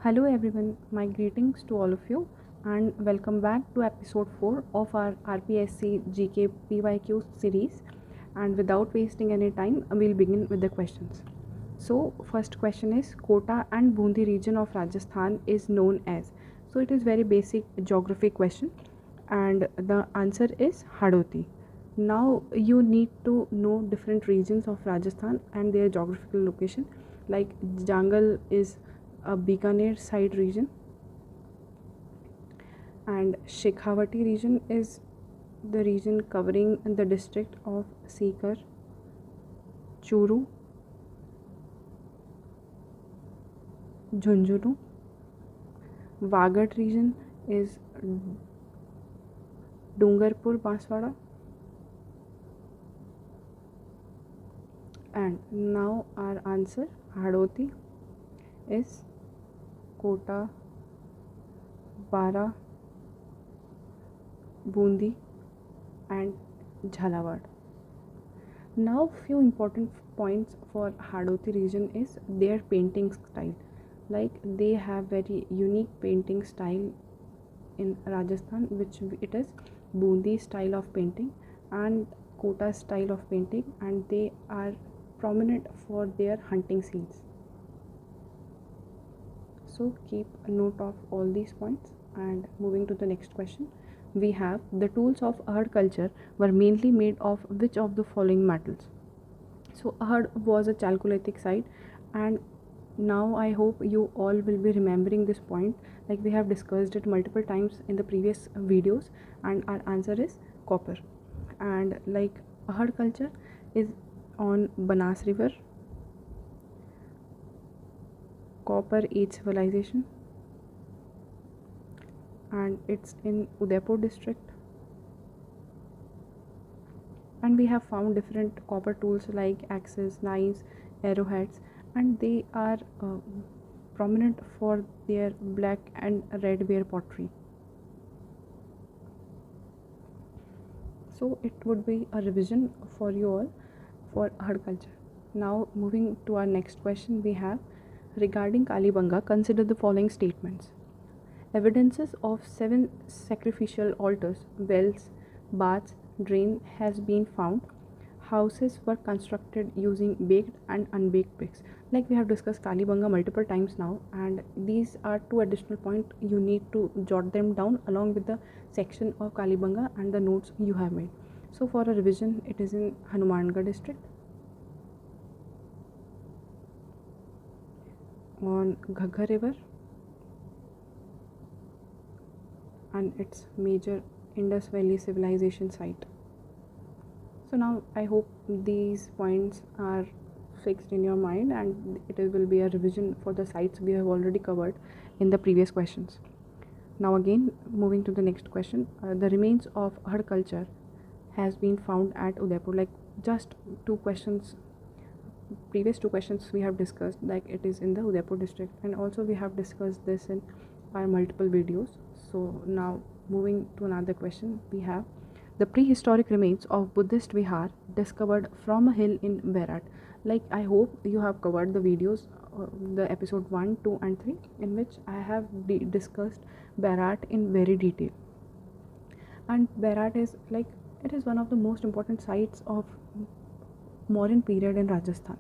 Hello everyone, my greetings to all of you and welcome back to episode 4 of our RPSC GK PYQ series. And without wasting any time, we'll begin with the questions. So, first question is Kota and Bundi region of Rajasthan is known as. So, it is very basic geography question and the answer is Hadoti. Now, you need to know different regions of Rajasthan and their geographical location. Like Jangal is a Bikaner side region, and Shekhawati region is the region covering the district of Sikar, Churu, Jhunjhunu. Wagat region is Dungarpur, Banswara. And now our answer Hadoti is Kota, Bara, Bundi and Jhalawad. Now few important points for Hadoti region is their painting style. Like they have very unique painting style in Rajasthan, which it is Bundi style of painting and Kota style of painting, and they are prominent for their hunting scenes. So keep a note of all these points. And moving to the next question, we have the tools of Ahad culture were mainly made of which of the following metals? So Ahad was a chalcolithic site, and now I hope you all will be remembering this point, like we have discussed it multiple times in the previous videos, and our answer is copper. And like Ahad culture is on Banas river, copper age civilization, and it's in Udaipur district. And we have found different copper tools like axes, knives, arrowheads, and they are prominent for their black and red ware pottery. So it would be a revision for you all for Ahad culture. Now moving to our next question, we have regarding Kalibanga, consider the following statements. Evidences of 7 sacrificial altars, wells, baths, drain has been found. Houses were constructed using baked and unbaked bricks. Like we have discussed Kalibanga multiple times now, and these are 2 additional points you need to jot them down along with the section of Kalibanga and the notes you have made. So for a revision, it is in Hanumangarh district on Ghaggar river, and its major Indus Valley civilization site. So now I hope these points are fixed in your mind, and it will be a revision for the sites we have already covered in the previous questions. Now again moving to the next question, the remains of Ahad culture has been found at Udaipur. Like just 2 questions, previous 2 questions we have discussed, like it is in the Udaipur district, and also we have discussed this in our multiple videos. So now moving to another question, we have the prehistoric remains of Buddhist Vihar discovered from a hill in Berat. Like I hope you have covered the videos, the episode 1, 2 and 3, in which I have discussed Berat in very detail. And Berat is like, it is one of the most important sites of Mauryan period in Rajasthan,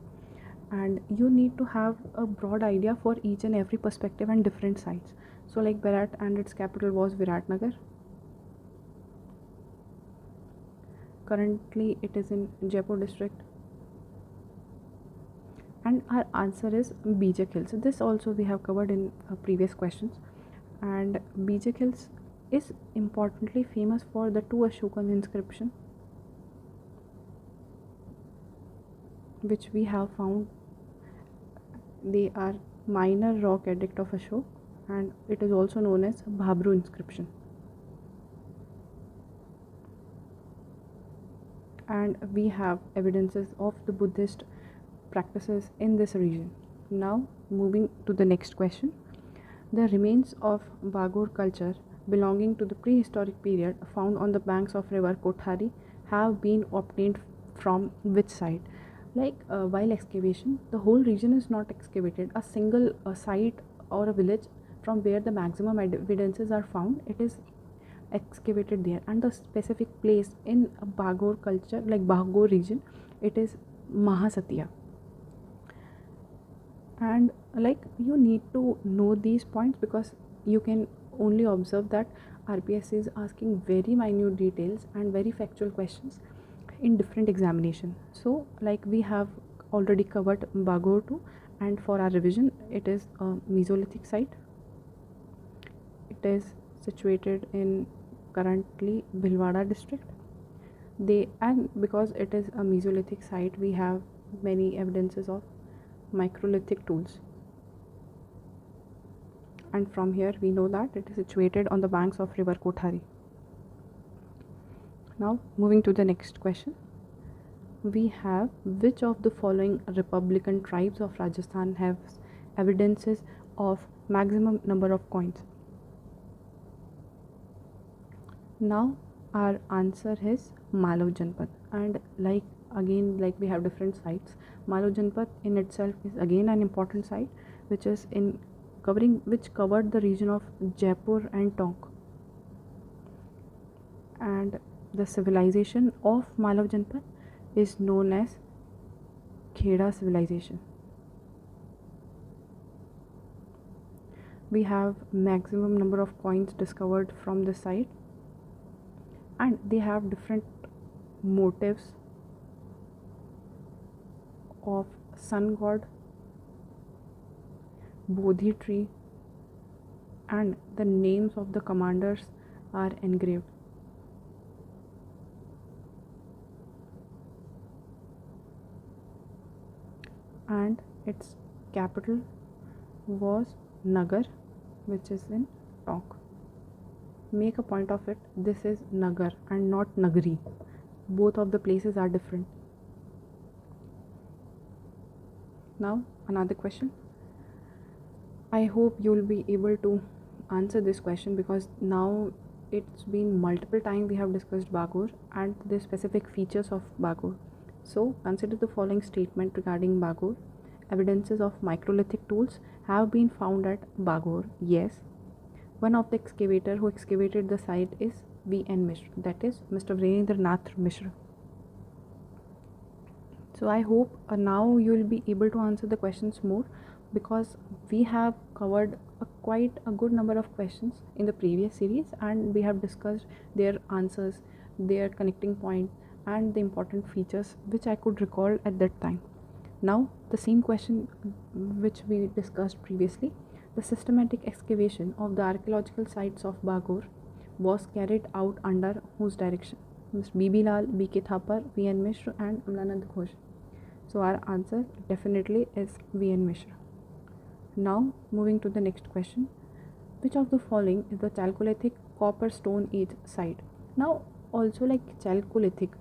and you need to have a broad idea for each and every perspective and different sites. So like Berat, and its capital was Viratnagar. Currently it is in Jaipur district, and our answer is Bijak Hills. This also we have covered in previous questions. And Bijak Hills is importantly famous for the 2 Ashokan inscription which we have found. They are minor rock edict of Ashok, and it is also known as Bhabru inscription. And we have evidences of the Buddhist practices in this region. Now moving to the next question, the remains of Bagor culture belonging to the prehistoric period found on the banks of river Kothari have been obtained from which site? Like while excavation, the whole region is not excavated. A single site or a village from where the maximum evidences are found, it is excavated there. And the specific place in Bagor culture, like Bagor region, it is Mahasatiya. And like you need to know these points because you can only observe that RPSC is asking very minute details and very factual questions in different examination. So like we have already covered Bagor too, and for our revision it is a Mesolithic site. It is situated in currently Bhilwara district. And because it is a Mesolithic site, we have many evidences of microlithic tools. And from here we know that it is situated on the banks of river Kothari. Now moving to the next question, we have which of the following republican tribes of Rajasthan have evidences of maximum number of coins? Now our answer is Malav Janpad. And like again, like we have different sites, Malav Janpad in itself is again an important site which is which covered the region of Jaipur and Tonk. And the civilization of Malav Janpad is known as Kheda civilization. We have maximum number of coins discovered from the site, and they have different motifs of sun god, Bodhi tree, and the names of the commanders are engraved. And its capital was Nagar, which is in Tonk. Make a point of it, this is Nagar and not Nagari. Both of the places are different. Now another question. I hope you will be able to answer this question because now it's been multiple times we have discussed Bagor and the specific features of Bagor. So consider the following statement regarding Bagor. Evidences of microlithic tools have been found at Bagor. Yes. One of the excavator who excavated the site is V.N. Mishra, that is Mr. Virendranath Mishra. So I hope now you will be able to answer the questions more because we have covered quite a good number of questions in the previous series and we have discussed their answers, their connecting point and the important features which I could recall at that time. Now the same question which we discussed previously, the systematic excavation of the archaeological sites of Bagor was carried out under whose direction? Mr. B.B. Lal, B.K. Thapar, V.N. Mishra and Amlanand Ghosh. So our answer definitely is V.N. Mishra. Now moving to the next question, which of the following is the Chalcolithic copper stone age site? Now also like Chalcolithic,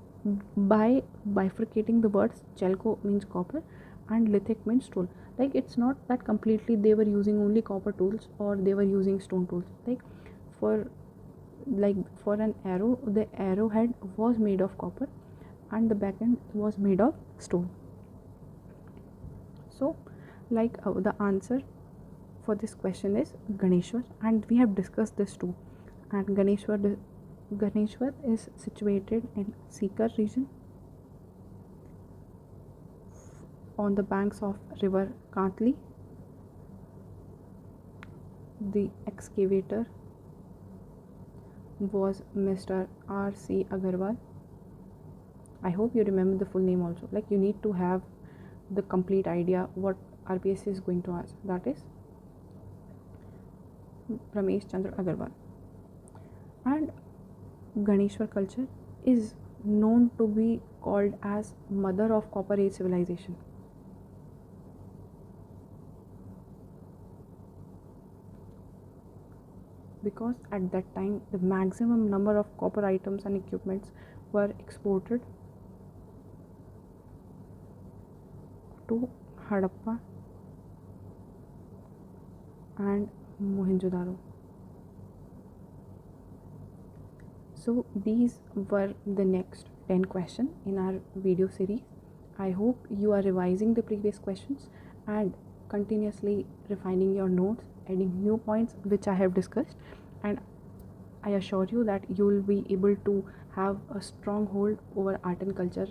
by bifurcating the words, Chalco means copper and lithic means stone. Like it's not that completely they were using only copper tools or they were using stone tools. Like for an arrow, the arrowhead was made of copper and the back end was made of stone. So like the answer for this question is Ganeshwar, and we have discussed this too. And Ganeshwar is situated in Sikar region on the banks of river Kantli. The excavator was Mr. R.C. Agarwal. I hope you remember the full name also. Like you need to have the complete idea what RPSC is going to ask. That is Ramesh Chandra Agarwal. And Ganeshwar culture is known to be called as mother of Copper Age civilization. Because at that time the maximum number of copper items and equipments were exported to Harappa and Mohenjo-daro. So these were the next 10 questions in our video series. I hope you are revising the previous questions and continuously refining your notes, adding new points which I have discussed, and I assure you that you will be able to have a strong hold over art and culture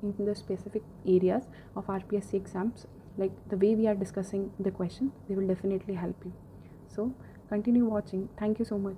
in the specific areas of RPSC exams. Like the way we are discussing the question, they will definitely help you. So continue watching. Thank you so much.